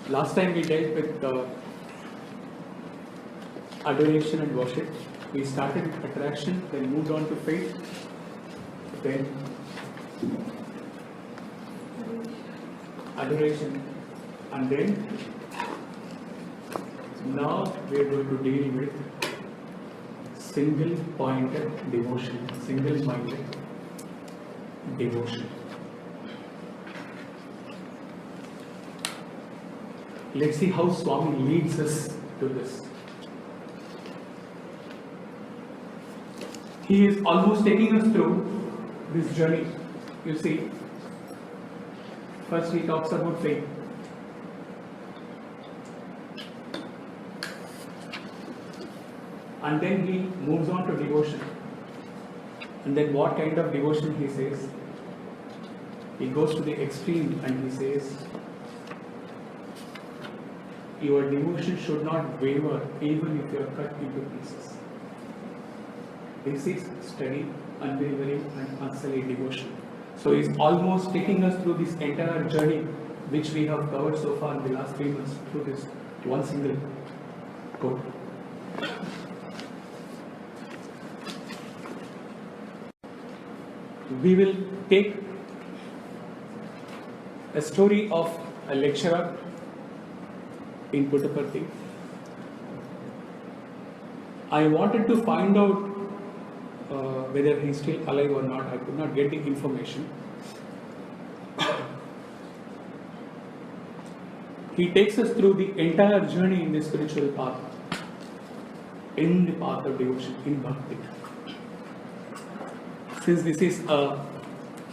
Last time we dealt with adoration and worship. We started with attraction, then moved on to faith, then adoration, and then now we are going to deal with single-pointed devotion, single-minded devotion. Let's see how Swami leads us to this. He is almost taking us through this journey. You see, first he talks about faith. And then he moves on to devotion. And then what kind of devotion he says? He goes to the extreme and he says, your devotion should not waver even if you are cut into pieces. This is steady, unwavering and unsullied devotion. So he's almost taking us through this entire journey which we have covered so far in the last 3 months through this one single quote. We will take a story of a lecturer in Puttaparthi. I wanted to find out whether he's still alive or not. I could not get the information. He takes us through the entire journey in the spiritual path, in the path of devotion, in bhakti. Since this is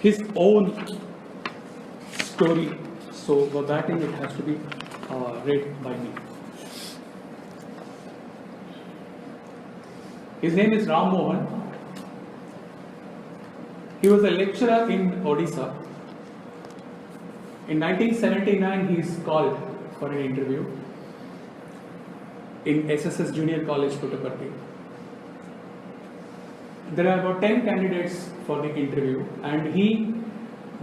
his own story, so verbatim it has to be read by me. His name is Ram Mohan. He was a lecturer in Odisha. In 1979, he is called for an interview in SSS Junior College, Puttaparthi. There are about 10 candidates for the interview, and he,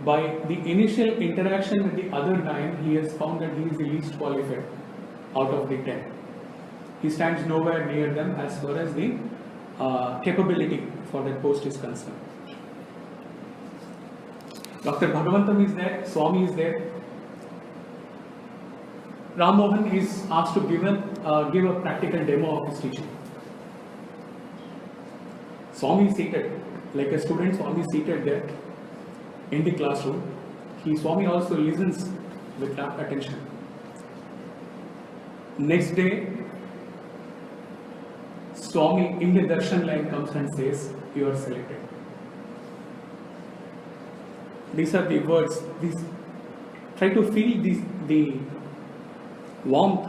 by the initial interaction with the other 9, he has found that he is the least qualified out of the 10. He stands nowhere near them as far as the capability for that post is concerned. Dr. Bhagavantam is there, Swami is there. Ram Mohan is asked to give a practical demo of his teaching. Swami is seated, like a student, Swami is seated there in the classroom. Swami also listens with rapt attention. Next day, Swami in the darshan line comes and says, you are selected. These are the words. Try to feel the warmth,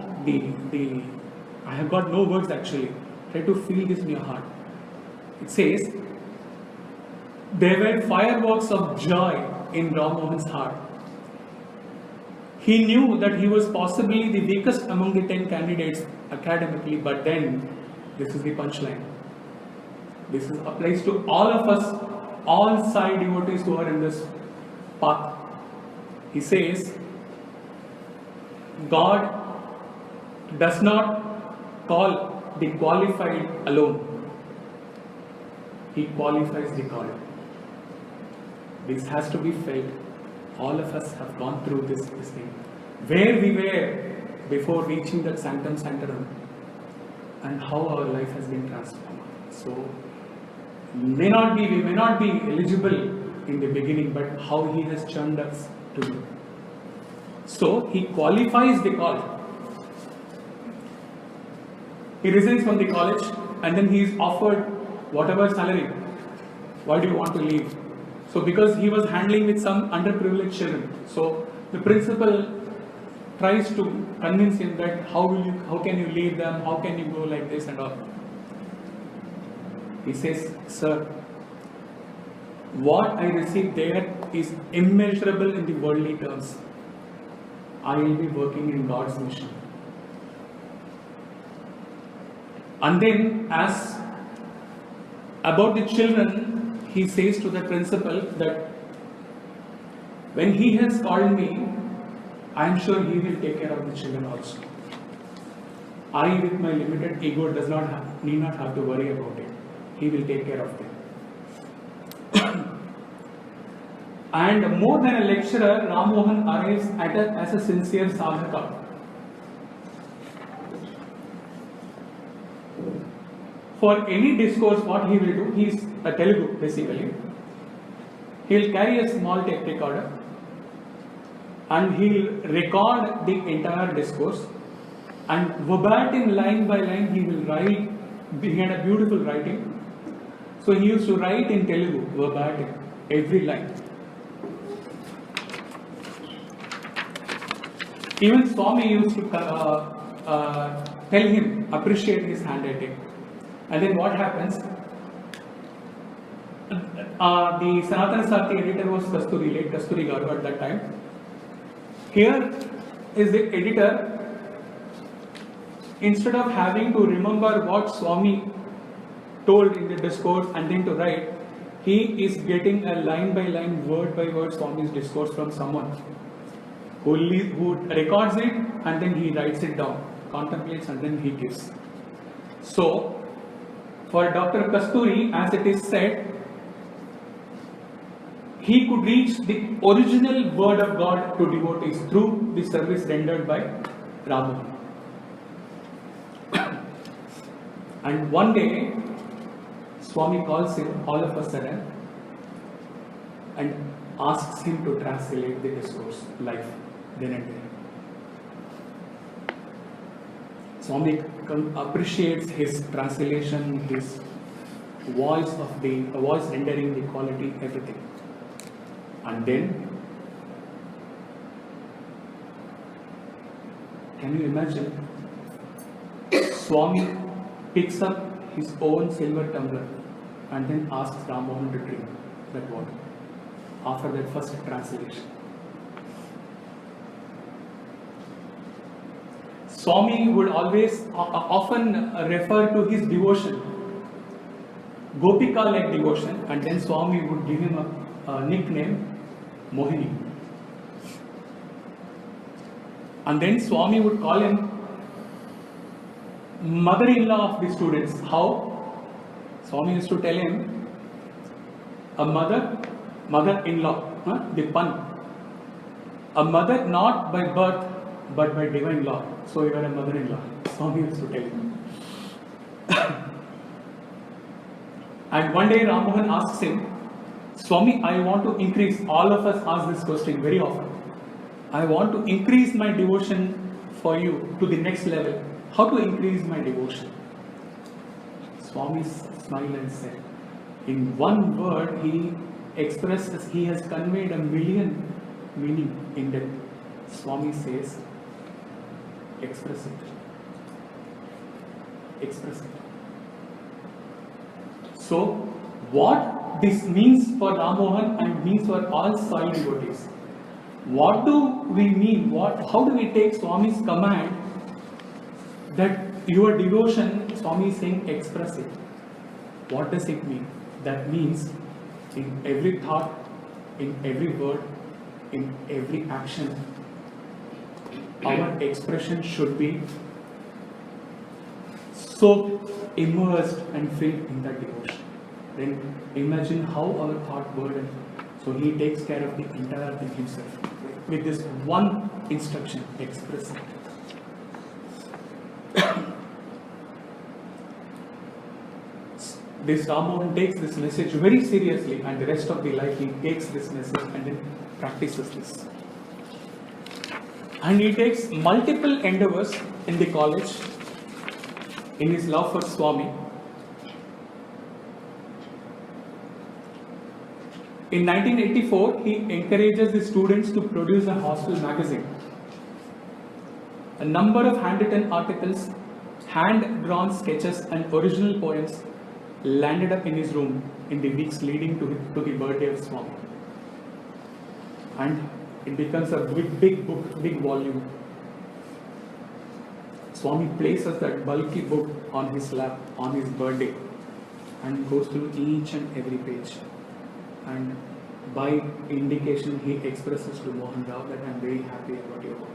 I have got no words actually. Try to feel this in your heart. It says, there were fireworks of joy in Ram Mohan's heart. He knew that he was possibly the weakest among the 10 candidates academically, but then, this is the punchline. This applies to all of us, all Sai devotees who are in this path. He says, God does not call the qualified alone. He qualifies the called. This has to be felt. All of us have gone through this thing. Where we were before reaching that sanctum sanctorum and how our life has been transformed. So, we may not be eligible in the beginning, but how he has churned us to be. So, he qualifies the call. He resigns from the college and then he is offered whatever salary. Why do you want to leave? So because he was handling with some underprivileged children. So the principal tries to convince him that how can you leave them? How can you go like this and all? He says, sir, what I received there is immeasurable in the worldly terms. I will be working in God's mission. And then as about the children, he says to the principal that when he has called me, I am sure he will take care of the children also. I, with my limited ego, need not have to worry about it. He will take care of them. And more than a lecturer, Ram Mohan arrives as a sincere sadhaka. For any discourse, what he will do, he is a Telugu basically. He will carry a small tape recorder and he will record the entire discourse, and verbatim, line by line, he will write. He had a beautiful writing. So he used to write in Telugu, verbatim, every line. Even Swami used to tell him, appreciate his handwriting. And then what happens? The Sanatana Sarthi editor was Kasturi, late Kasturi Garu at that time. Here is the editor. Instead of having to remember what Swami told in the discourse and then to write, he is getting a line by line, word by word Swami's discourse from someone who records it and then he writes it down, contemplates and then he gives. So, for Dr. Kasturi, as it is said, he could reach the original word of God to devotees through the service rendered by Ram Mohan. And one day, Swami calls him all of a sudden and asks him to translate the discourse live, then and there. Swami appreciates his translation, his voice rendering the quality, everything. And then, can you imagine? Swami picks up his own silver tumbler and then asks Ram Mohan to drink that water after that first translation. Swami would always often refer to his devotion, Gopika-like devotion, and then Swami would give him a nickname, Mohini. And then Swami would call him mother-in-law of the students. How? Swami used to tell him, a mother-in-law, the pun. A mother not by birth, but by divine law. So you are a mother-in-law. Swami used to tell him. And one day Ram Mohan asks him, Swami, I want to increase. All of us ask this question very often. I want to increase my devotion for you to the next level. How to increase my devotion? Swami smiled and said, in one word, he expresses, he has conveyed a million meaning in that. Swami says, express it. Express it. So, what this means for Ram Mohan and means for all soil devotees? What do we mean? How do we take Swami's command that your devotion, Swami is saying, express it? What does it mean? That means in every thought, in every word, in every action, our expression should be so immersed and filled in that devotion. Then imagine how our thought burden. So he takes care of the entire thing himself with this one instruction, express it. This Ram Mohan takes this message very seriously, and the rest of the life he takes this message and then practices this. And he takes multiple endeavors in the college in his love for Swami. In 1984, he encourages the students to produce a hostel magazine. A number of handwritten articles, hand-drawn sketches and original poems landed up in his room in the weeks leading to the birthday of Swami. And it becomes a big book, big volume. Swami places that bulky book on his lap on his birthday and goes through each and every page. And By indication, he expresses to Mohan Rao that I am very happy about your work.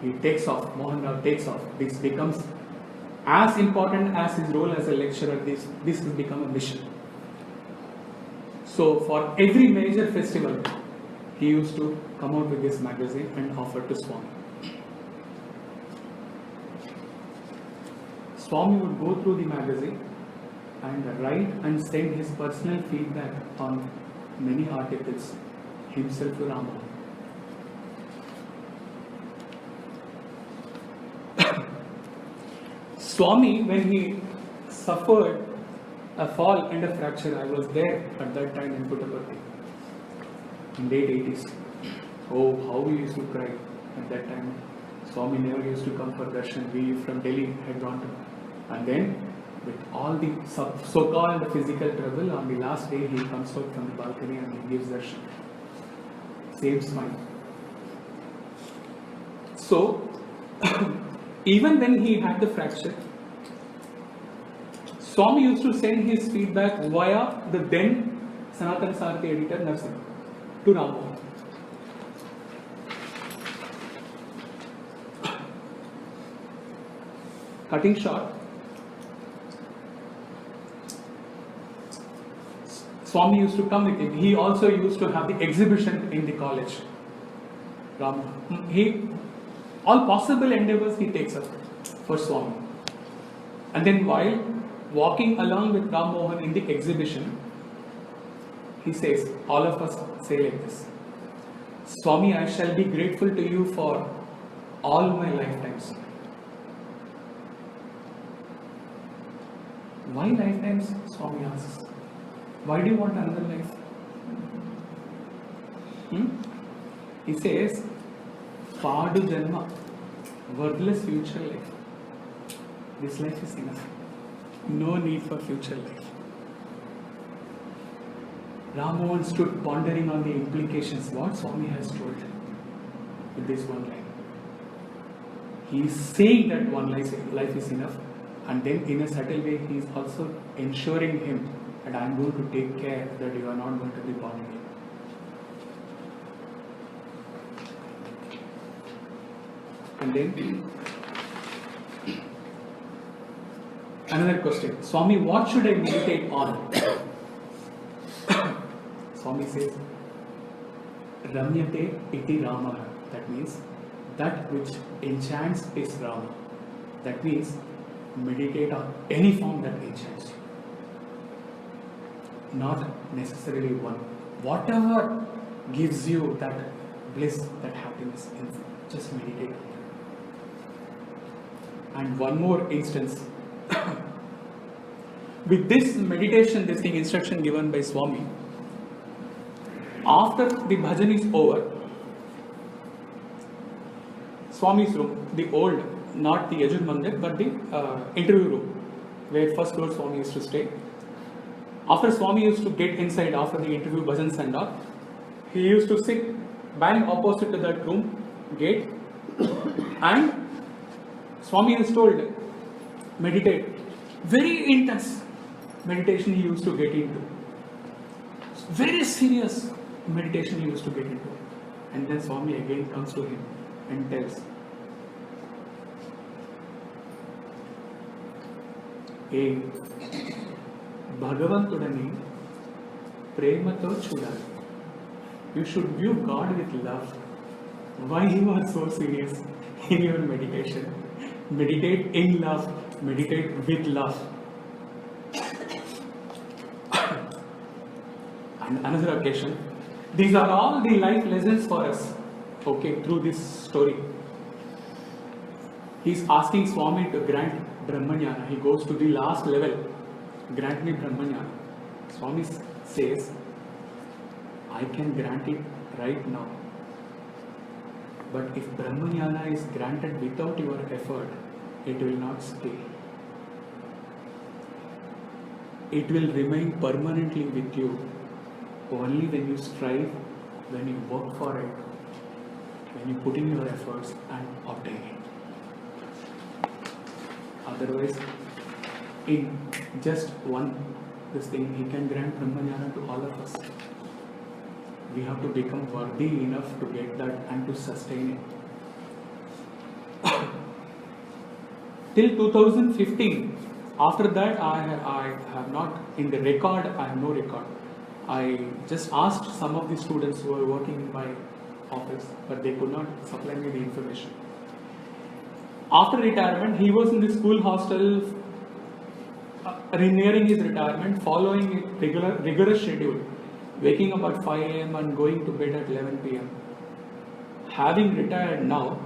He takes off, Mohan Rao takes off. This becomes as important as his role as a lecturer. This will become a mission. So for every major festival, he used to come out with this magazine and offer to Swami. Swami would go through the magazine and write and send his personal feedback on many articles himself to Rama. Swami, when he suffered a fall and a fracture, I was there at that time in Puttaparthi in late 80s. Oh, how we used to cry at that time. Swami never used to come for darshan. We from Delhi had gone to, and then with all the so-called physical trouble, on the last day he comes out from the balcony and he gives darshan. Same smile. So even when he had the fracture, Swami used to send his feedback via the then Sanatana Sarthi editor Narsim to Ram Mohan. Cutting short, Swami used to come with him. He also used to have the exhibition in the college. All possible endeavors he takes up for Swami. And then while walking along with Ram Mohan in the exhibition, he says, all of us say like this: Swami, I shall be grateful to you for all my lifetimes. Why lifetimes? Swami asks. Why do you want another life? He says, Padu Janma, worthless future life. This life is enough. No need for future life. Ram Mohan stood pondering on the implications, what Swami has told with this one line. He is saying that one life is enough, and then in a subtle way he is also ensuring him that I am going to take care that you are not going to be born again. And then another question: Swami, what should I meditate on? Swami says, Ramyate iti Ramaha. That means that which enchants is Rama. That means meditate on any form that enchants you. Not necessarily one. Whatever gives you that bliss, that happiness, just meditate on that. And one more instance. With this meditation, this thing, instruction given by Swami, after the bhajan is over, Swami's room, the old, not the Yajur Mandir, but the interview room, where first floor Swami used to stay. After Swami used to get inside after the interview bhajan send off, he used to sit bang opposite to that room gate, and Swami is told, meditate. Very intense meditation he used to get into. Very serious meditation he used to get into. And then Swami again comes to him and tells, hey, Bhagavantudani premato chudali. You should view God with love. Why you are so serious in your meditation? Meditate in love. Meditate with love. And another occasion, these are all the life lessons for us, okay, through this story. He is asking Swami to grant Brahmanyana. He goes to the last level. Grant me Brahmanyana. Swami says, I can grant it right now. But if Brahmanyana is granted without your effort, it will not stay. It will remain permanently with you only when you strive, when you work for it, when you put in your efforts and obtain it. Otherwise, in just one this thing, he can grant Brahmajnana to all of us. We have to become worthy enough to get that and to sustain it. Till 2015, after that I have not, in the record, I have no record. I just asked some of the students who were working in my office, but they could not supply me the information. After retirement, he was in the school hostel, nearing his retirement, following a rigorous schedule, waking up at 5 a.m. and going to bed at 11 p.m. Having retired now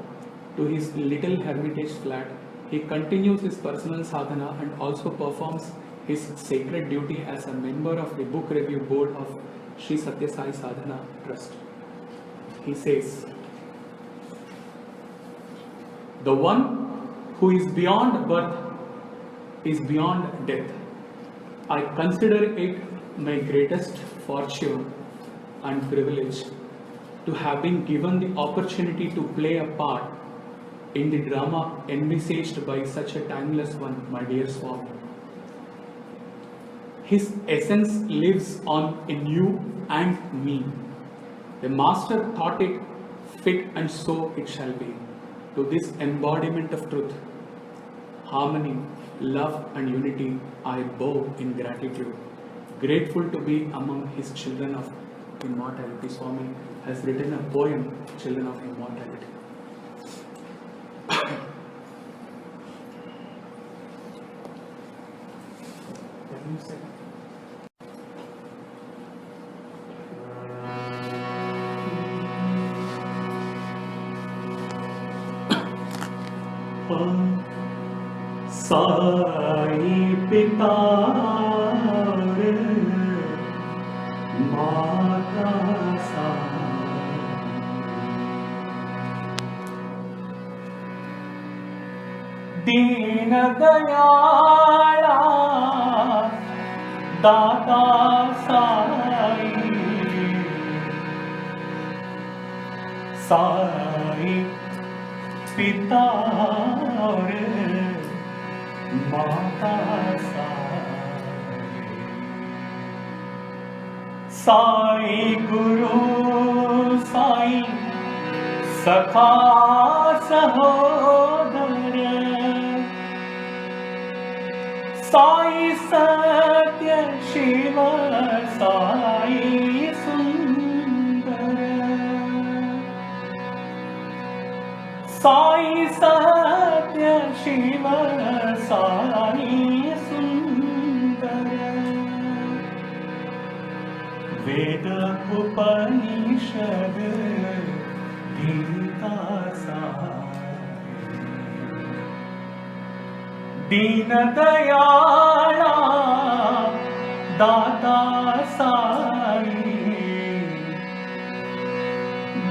to his little hermitage flat, he continues his personal sadhana and also performs his sacred duty as a member of the book review board of Sri Satya Sai Sadhana Trust. He says, "The one who is beyond birth is beyond death. I consider it my greatest fortune and privilege to have been given the opportunity to play a part in the drama envisaged by such a timeless one, my dear Swami. His essence lives on in you and me. The Master thought it fit, and so it shall be. To this embodiment of truth, harmony, love and unity, I bow in gratitude. Grateful to be among his children of immortality." Swami has written a poem, Children of Immortality. Let me say. Sai पिता माता दीन दयाला दाता साई, साई पिता और माता साई गुरु साई सखा सहोदर, साई सत्य शिव साई सुंदर, साई सत्य शिव साई सुंदर, वेद उपनिषद गीता दीन दयाला दाता साई,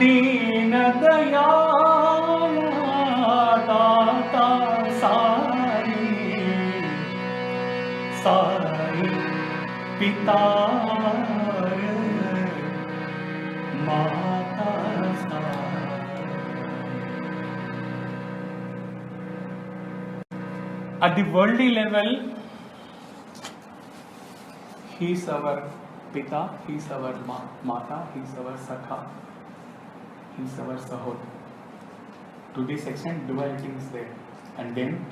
दीन दयाला दाता साई, साई पिता माता At the worldly level, he is our Pita, he is our Mata, he is our Sakha, he is our Sahod. To this extent, duality is there. And then,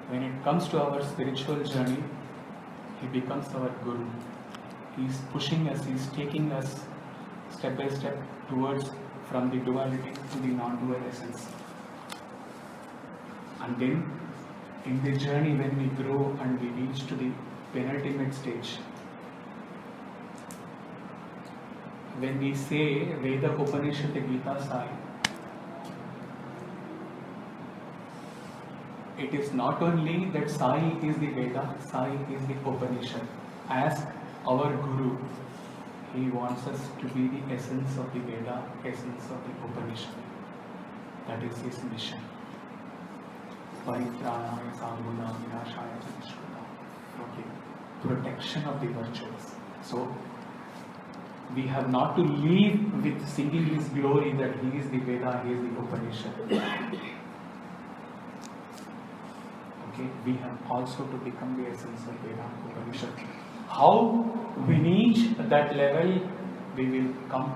when it comes to our spiritual journey, he becomes our Guru. He is pushing us, he is taking us step by step towards from the duality to the non-dual essence. And then, in the journey, when we grow and we reach to the penultimate stage, when we say Veda Upanishad Gita Sai, it is not only that Sai is the Veda, Sai is the Upanishad. As our Guru, he wants us to be the essence of the Veda, essence of the Upanishad. That is his mission. Paritrānāya sadhūnāṃ vināṣāya ca duṣkṛtāṃ. Okay. Protection of the virtues. So, we have not to leave with singing his glory that he is the Veda, he is the Upanishad. Okay, we have also to become the essence of Vedanta Upanishad. How we reach that level, we will come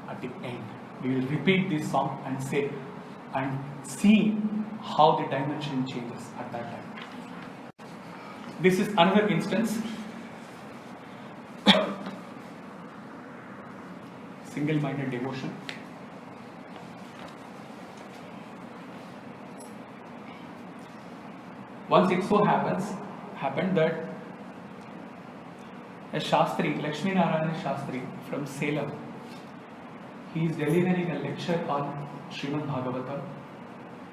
at the end. We will repeat this song and say and see how the dimension changes at that time. This is another instance. Single-minded devotion. Once it so happened that a Shastri, Lakshmi Narayana Shastri from Salem, he is delivering a lecture on Srimad Bhagavatam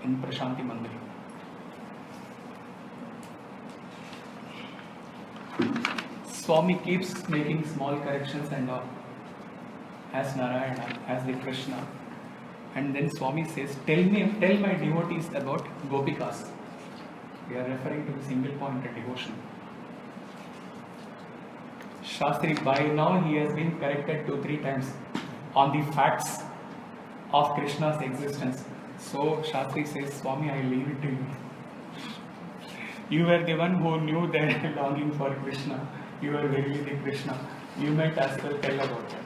in Prashanti Mandir. Swami keeps making small corrections and all, as Narayana, as the Krishna, and then Swami says, tell my devotees about Gopikas. We are referring to the single pointed devotion. Shastri, by now he has been corrected 2-3 times on the facts of Krishna's existence. So Shastri says, Swami, I leave it to you. You were the one who knew their longing for Krishna. You were really the Krishna. You might as well tell about that.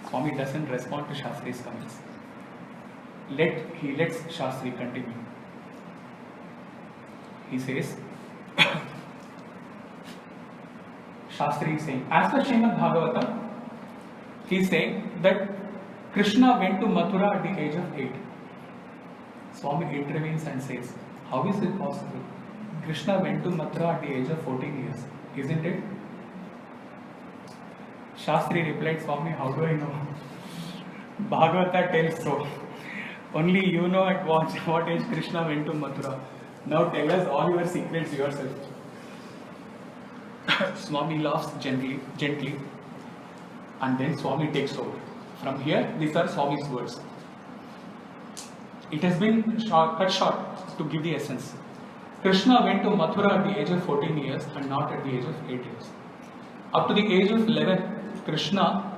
Swami doesn't respond to Shastri's comments. He lets Shastri continue. He says, Shastri is saying, as per Srimad Bhagavatam, he is saying that Krishna went to Mathura at the age of 8. Swami intervenes and says, how is it possible? Krishna went to Mathura at the age of 14 years, isn't it? Shastri replied, Swami, how do I know? Bhagavata tells so. Only you know at what age Krishna went to Mathura. Now tell us all your secrets yourself. Swami laughs gently, and then Swami takes over. From here, these are Swami's words. It has been cut short to give the essence. Krishna went to Mathura at the age of 14 years and not at the age of 8 years. Up to the age of 11, Krishna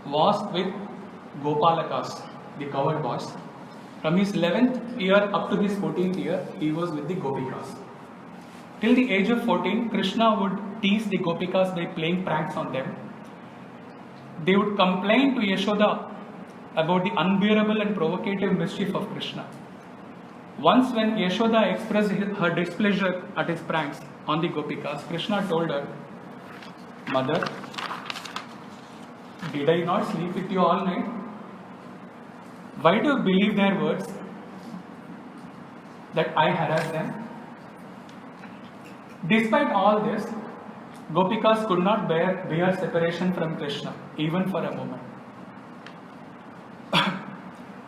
was with Gopalakas, the cowherd boys. From his 11th year up to his 14th year, he was with the Gopikas. Till the age of 14, Krishna would tease the Gopikas by playing pranks on them. They would complain to Yashoda about the unbearable and provocative mischief of Krishna. Once when Yashoda expressed her displeasure at his pranks on the Gopikas, Krishna told her, Mother, did I not sleep with you all night? Why do you believe their words that I harass them? Despite all this, Gopikas could not bear separation from Krishna, even for a moment.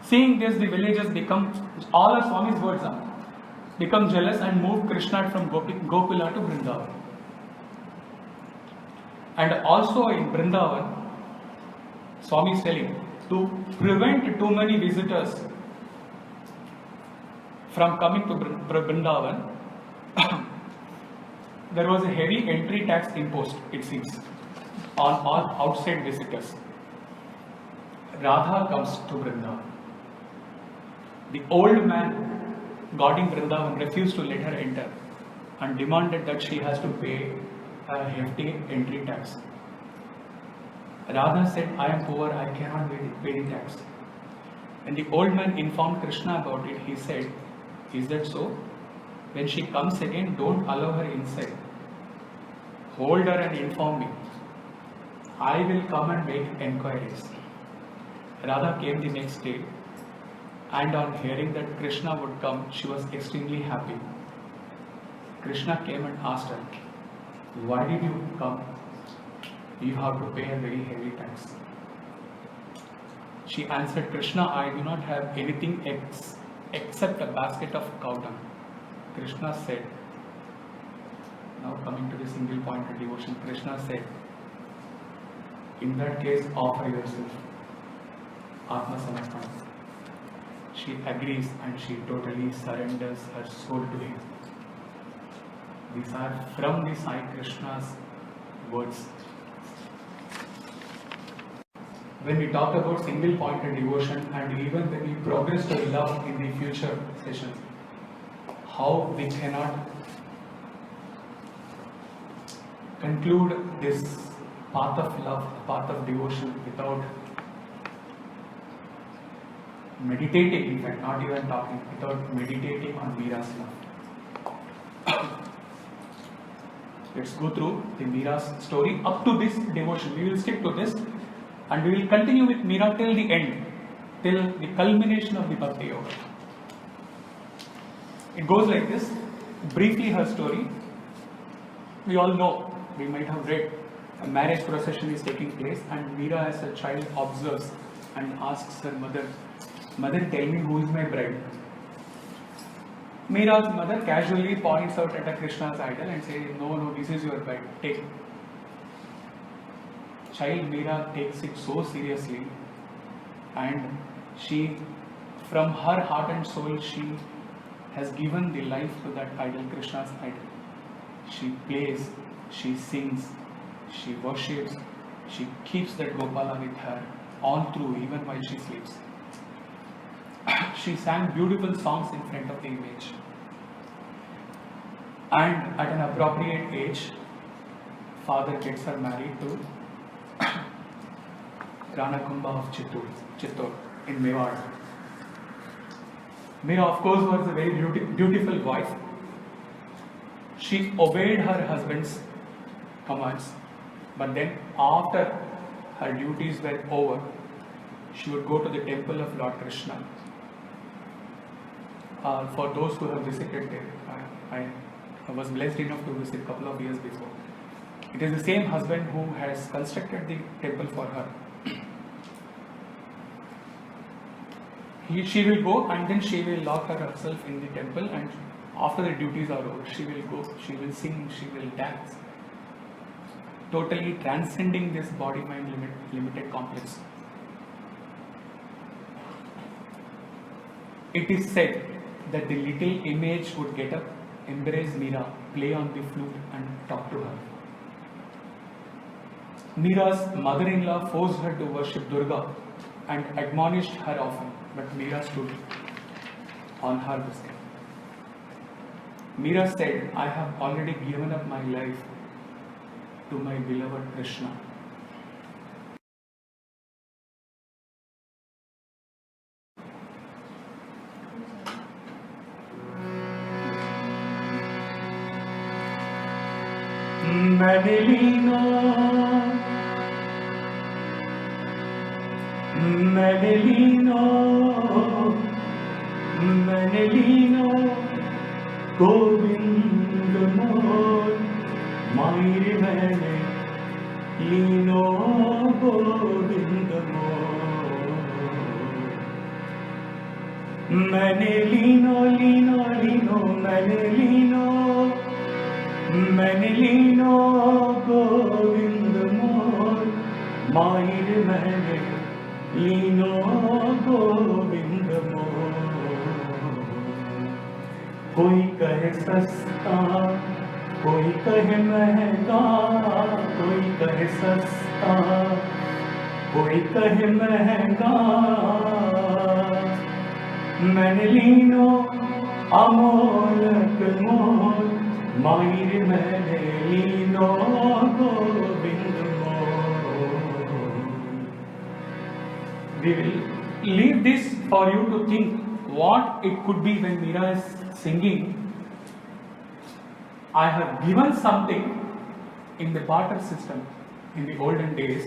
Seeing this, the villagers all of Swami's words become jealous and move Krishna from Gokula to Vrindavan. And also in Vrindavan, Swami is telling, to prevent too many visitors from coming to Vrindavan, there was a heavy entry tax imposed, it seems, on all outside visitors. Radha comes to Vrindavan. The old man guarding Vrindavan refused to let her enter and demanded that she has to pay a hefty entry tax. Radha said, I am poor, I cannot pay the tax. When the old man informed Krishna about it, he said, is that so? When she comes again, don't allow her inside. Hold her and inform me. I will come and make enquiries. Radha came the next day, and on hearing that Krishna would come, she was extremely happy. Krishna came and asked her, why did you come? You have to pay a very heavy tax. She answered, Krishna, I do not have anything except a basket of cow dung. Krishna said, now coming to the single pointed devotion, Krishna said, in that case, offer yourself. Atma Samarpana. She agrees and she totally surrenders her soul to him. These are from the Sai Krishna's words. When we talk about single pointed devotion and even when we progress to love in the future sessions, how we cannot conclude this path of love, path of devotion without meditating, in fact, not even talking, without meditating on Meera's love. Let's go through the Meera's story up to this devotion. We will stick to this and we will continue with Meera till the end, till the culmination of the Bhakti Yoga. It goes like this. Briefly, her story. We all know, we might have read, a marriage procession is taking place and Meera as a child observes and asks her mother, "Mother, tell me who is my bride?" Meera's mother casually points out at a Krishna's idol and says, no, this is your bride, take. Child Meera takes it so seriously, and she, from her heart and soul, she has given the life to that idol, Krishna's idol. She plays, she sings, she worships, she keeps that Gopala with her all through, even while she sleeps. She sang beautiful songs in front of the image. And at an appropriate age, father gets her married to Rana Kumbha of Chittor in Mewar. Meera, of course, was a very beautiful wife. She obeyed her husband's commands, but then after her duties were over, she would go to the temple of Lord Krishna. For those who have visited there, I was blessed enough to visit a couple of years before. It is the same husband who has constructed the temple for her. She will go and then she will lock herself in the temple, and after the duties are over, she will go, she will sing, she will dance, totally transcending this body-mind limited complex. It is said that the little image would get up, embrace Meera, play on the flute and talk to her. Meera's mother-in-law forced her to worship Durga and admonished her often, but Meera stood on her biscuit. Meera said, "I have already given up my life to my beloved Krishna." Manelino, Govind Moh, Maire Mane, Lino, Govind Moh, Manelino, Manelino, Govind Moh, Maire Mane, Lino, Govind Moh. कोई कहे सस्ता, कोई कहे महंगा, कोई कहे सस्ता, कोई कहे महंगा, मैनलीनो अमोलक मोल, मायर मैनलीनो गोविंद मोल. We will leave this for you to think what it could be when Meera is singing, "I have given something." In the barter system in the olden days,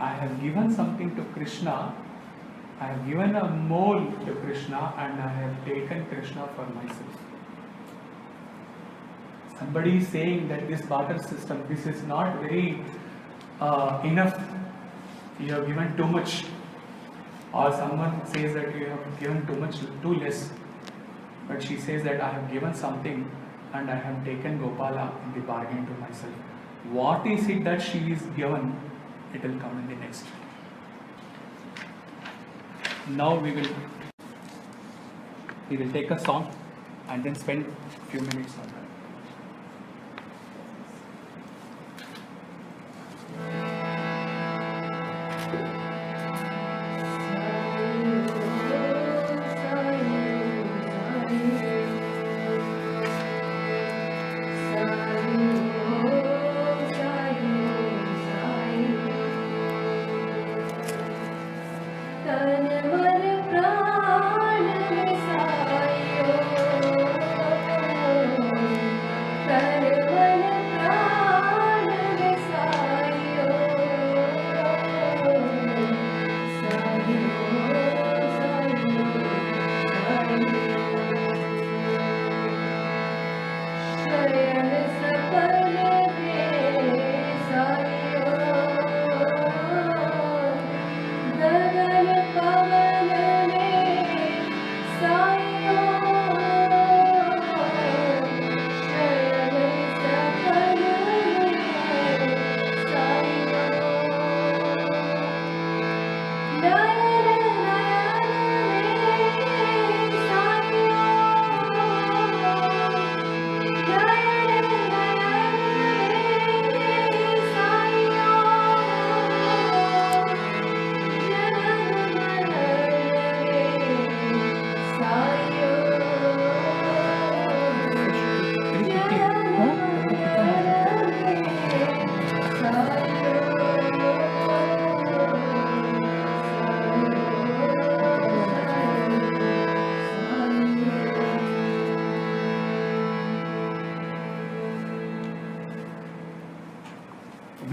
I have given something to Krishna, I have given a mole to Krishna, and I have taken Krishna for myself. Somebody is saying that this barter system, this is not very enough, you have given too much, or someone says that you have given too much, too less. But she says that I have given something and I have taken Gopala in the bargain to myself. What is it that she is given? It will come in the next. Now we will take a song and then spend a few minutes on that.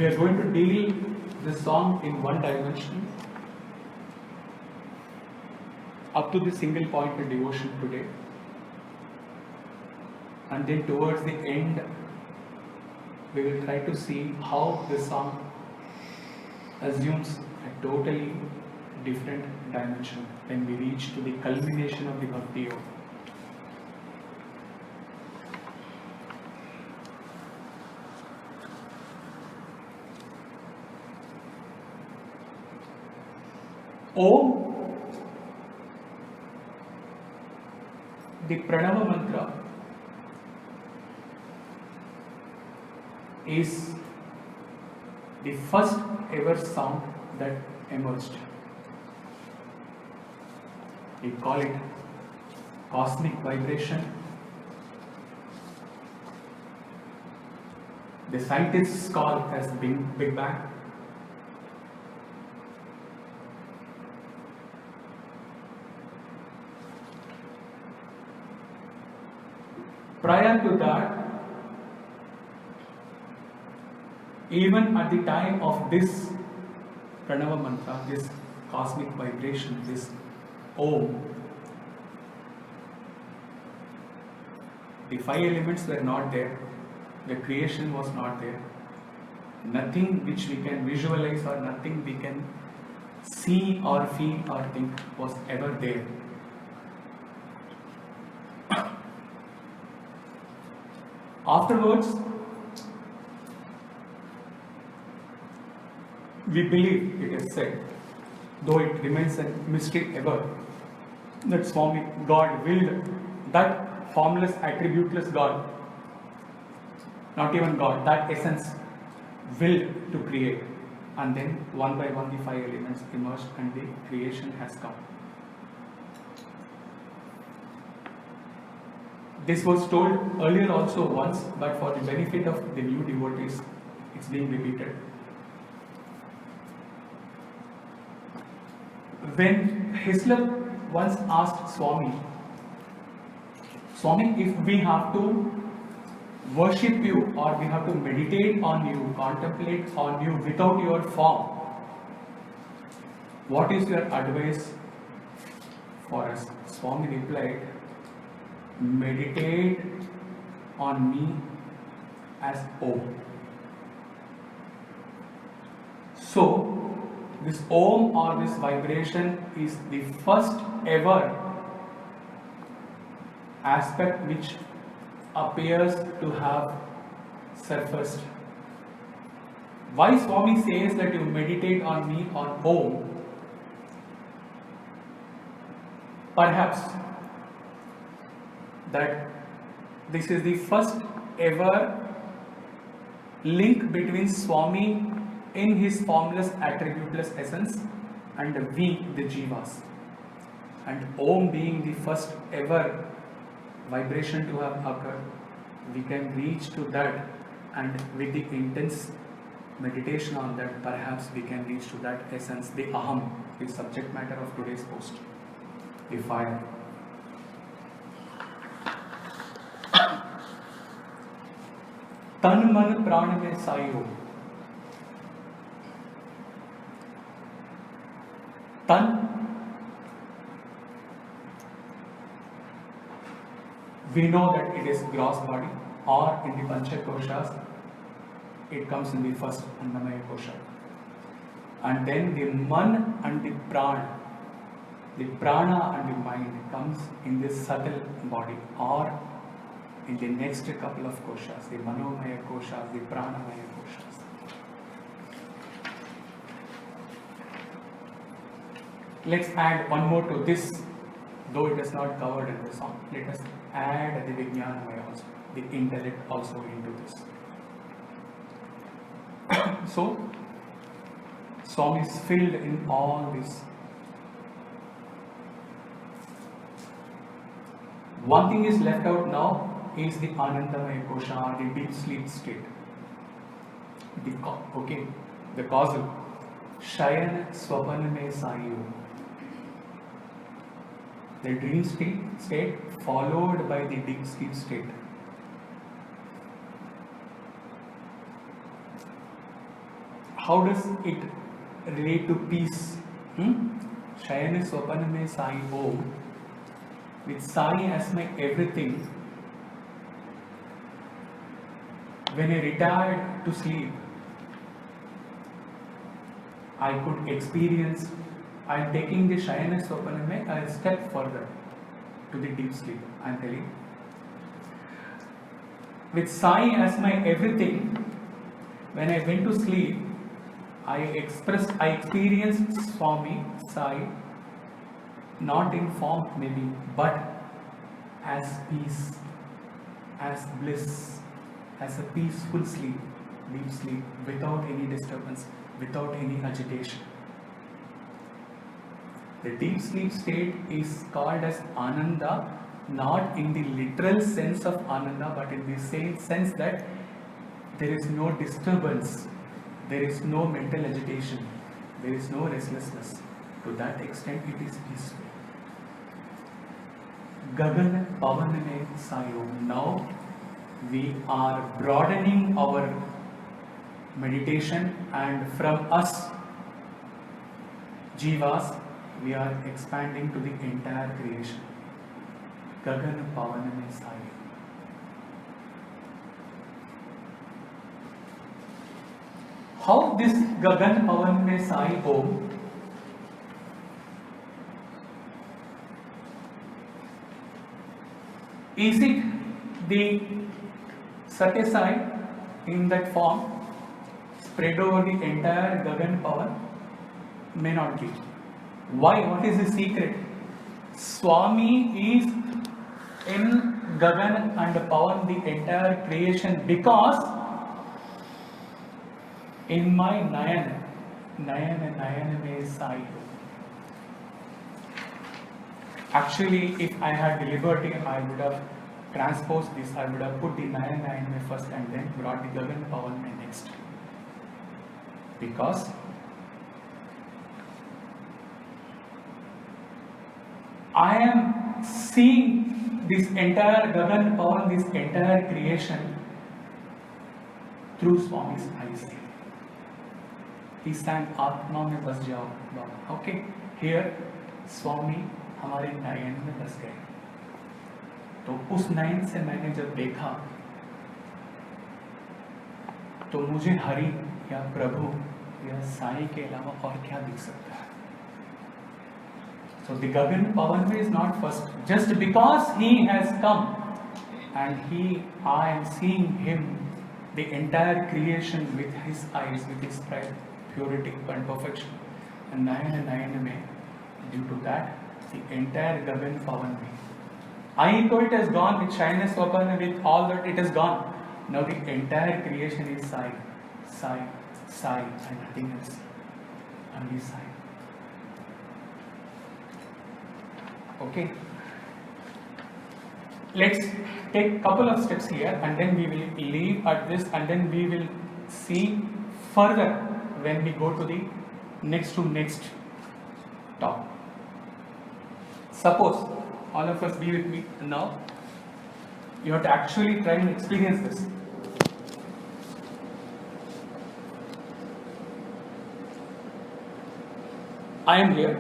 We are going to deal this song in one dimension up to the single point in devotion today, and then towards the end we will try to see how this song assumes a totally different dimension when we reach to the culmination of the Bhakti Yoga. Om, the Pranava mantra, is the first ever sound that emerged. We call it cosmic vibration. The scientists call it as Big Bang. Prior to that, even at the time of this Pranava mantra, this cosmic vibration, this Om, the five elements were not there, the creation was not there, nothing which we can visualize or nothing we can see or feel or think was ever there. Afterwards, we believe, it is said, though it remains a mystery ever, that Swami, God willed, that formless, attributeless God, not even God, that essence willed to create, and then one by one the five elements emerged and the creation has come. This was told earlier also once, but for the benefit of the new devotees, it's being repeated. When Hislop once asked Swami, if we have to worship you or we have to meditate on you, contemplate on you without your form, what is your advice for us? Swami replied, meditate on me as Om. So, this Om or this vibration is the first ever aspect which appears to have surfaced. Why Swami says that you meditate on me on Om? Perhaps that this is the first ever link between Swami in his formless, attributeless essence and we, the Jivas. And Om being the first ever vibration to have occurred, we can reach to that, and with the intense meditation on that, perhaps we can reach to that essence, the Aham, the subject matter of today's post, the fire. तन मन प्राण में सायो, tan, we know that it is gross body, or in the Pancha Koshas, it comes in the first Annamaya Kosha. And then the man and the prana, the prana and the mind comes in this subtle body, or in the next couple of koshas, the Manomaya Koshas, the Pranamaya Koshas. Let's add one more to this, though it is not covered in the song. Let us add the Vijnanamaya also, the intellect also into this. So, Swami is filled in all this. One thing is left out now is the Anandamaya Kosha, or the deep sleep state. The causal. Shayan Swapan Me Sayu. The dream state followed by the deep sleep state. how does it relate to peace? Shayana Swapana mein Sai Om, with Sai as my everything. When I retired to sleep, I could experience, I am taking the Shayana Swapana mein a step further to the deep sleep. I am telling. With Sai as my everything, when I went to sleep, I experienced Swami Sai, not in form maybe, but as peace, as bliss, as a peaceful sleep, deep sleep, without any disturbance, without any agitation. The deep sleep state is called as Ananda, not in the literal sense of Ananda, but in the same sense that there is no disturbance, there is no mental agitation, there is no restlessness. To that extent, it is peaceful. Gagan Pavan mein Sai Om. Now we are broadening our meditation, and from us, Jivas, we are expanding to the entire creation. Gagan Pavan mein Sai Om. How this Gagan Pavan mein Sai Om is it the Satya Sai in that form spread over the entire Gagan Pavan? May not be. Why? What is the secret? Swami is in Gagan and Pavan, the entire creation, because in my Nayan mein Sai. Actually, if I had the liberty, I would have transposed this. I would have put the Nayan mein first and then brought the Gagan Pavan mein next. Because I am seeing this entire Gagan Pavan, this entire creation through Swami's eyes. He sang Atma mein bas jao Baba. Okay, here Swami हमारे नयन में बस गए. तो उस नयन से मैंने जब देखा तो मुझे हरि या प्रभु या साईं के अलावा और क्या दिख सकता है? So the Gagan Pavan is not first. Just because he has come and I am seeing him, the entire creation with his eyes, with his pride, purity and perfection. And Nayan mein, due to that, the entire Gagan Pavan mein. I echo it has gone with Shayana Swapana, with all that it has gone. Now the entire creation is Sai, Sai, Sai and nothing else. Only Sai. Okay. Let's take couple of steps here and then we will leave at this and then we will see further when we go to the next talk. Suppose all of us be with me now. You have to actually try and experience this. I am here.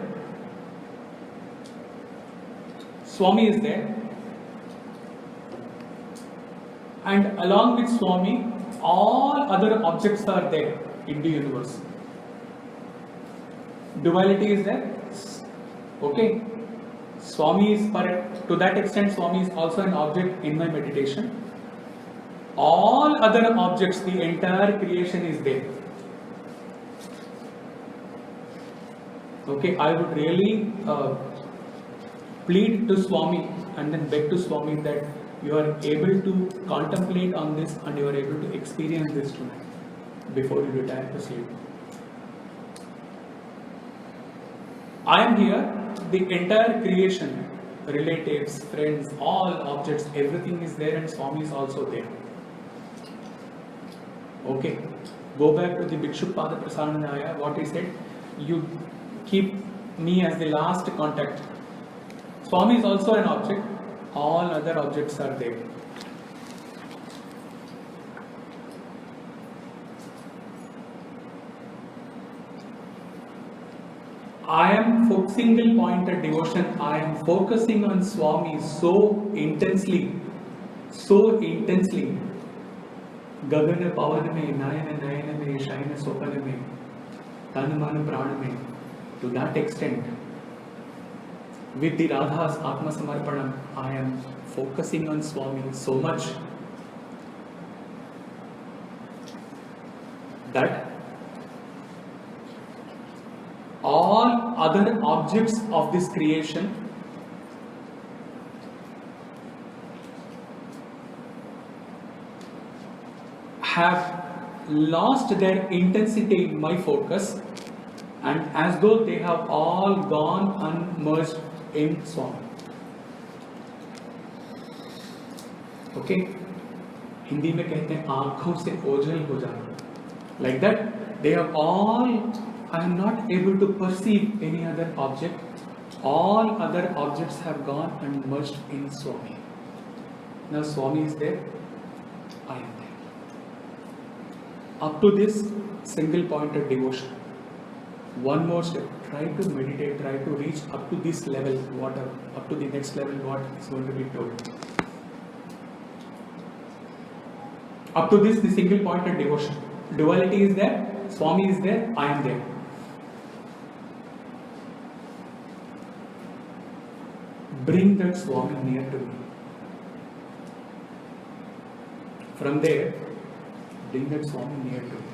Swami is there. And along with Swami, all other objects are there in the universe. Duality is there. Okay. Swami is, to that extent, Swami is also an object in my meditation. All other objects, the entire creation is there. Okay, I would really plead to Swami and then beg to Swami that you are able to contemplate on this and you are able to experience this tonight before you retire to sleep. I am here. The entire creation, relatives, friends, all objects, everything is there and Swami is also there. Okay, go back to the Bhikshu Pada Prasanadaya, what he said, you keep me as the last contact. Swami is also an object, all other objects are there. I am single pointed devotion. I am focusing on Swami so intensely. गगन पवन में, नयन नयन में, शयन स्वपन में, तन मन प्राण में. To that extent, with the Radha's Atma Samarpanam, I am focusing on Swami so much that all other objects of this creation have lost their intensity in my focus, and as though they have all gone unmerged in Swami. Okay? Hindi में कहते हैं आंखों से ओझल हो जाना. Like that, they have all, I am not able to perceive any other object. All other objects have gone and merged in Swami. Now Swami is there, I am there. Up to this single pointed devotion, one more step, try to meditate, try to reach up to this level, up to the next level, what is going to be told. Up to this, the single pointed devotion. Duality is there, Swami is there, I am there. Bring that Swami near to me. From there, bring that Swami near to me.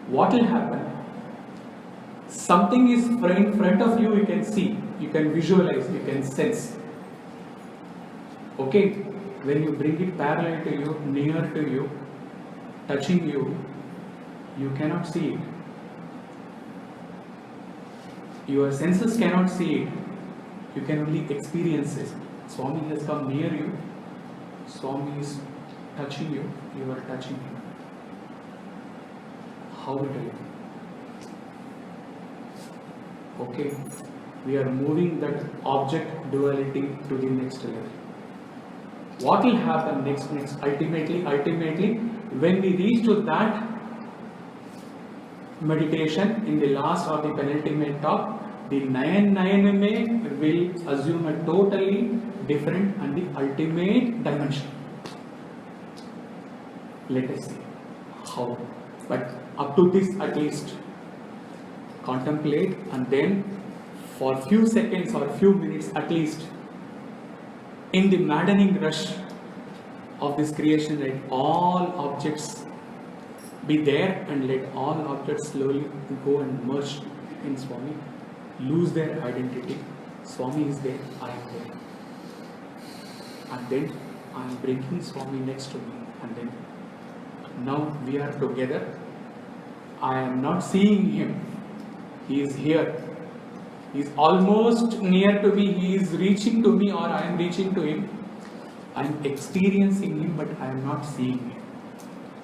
What will happen? Something is in front of you, you can see, you can visualize, you can sense. Okay? When you bring it parallel to you, near to you, touching you, you cannot see it. Your senses cannot see it. You can only experience it. Swami has come near you. Swami is touching you. You are touching him. How it will be? Okay. We are moving that object duality to the next level. What will happen next? Ultimately, when we reach to that meditation in the last or the penultimate talk, the Nayan Nayaname will assume a totally different and the ultimate dimension. Let us see how. But up to this at least, contemplate, and then for few seconds or few minutes at least, in the maddening rush of this creation, let all objects be there and let all objects slowly go and merge in Swami, lose their identity. Swami is there, I am there. And then I am bringing Swami next to me, and then now we are together. I am not seeing him, he is here. He is almost near to me, he is reaching to me, or I am reaching to him. I am experiencing him, but I am not seeing him.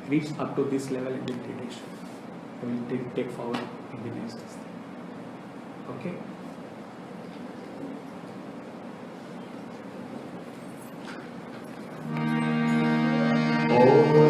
Reach up to this level in meditation. We will take forward in the next step. Okay? Oh.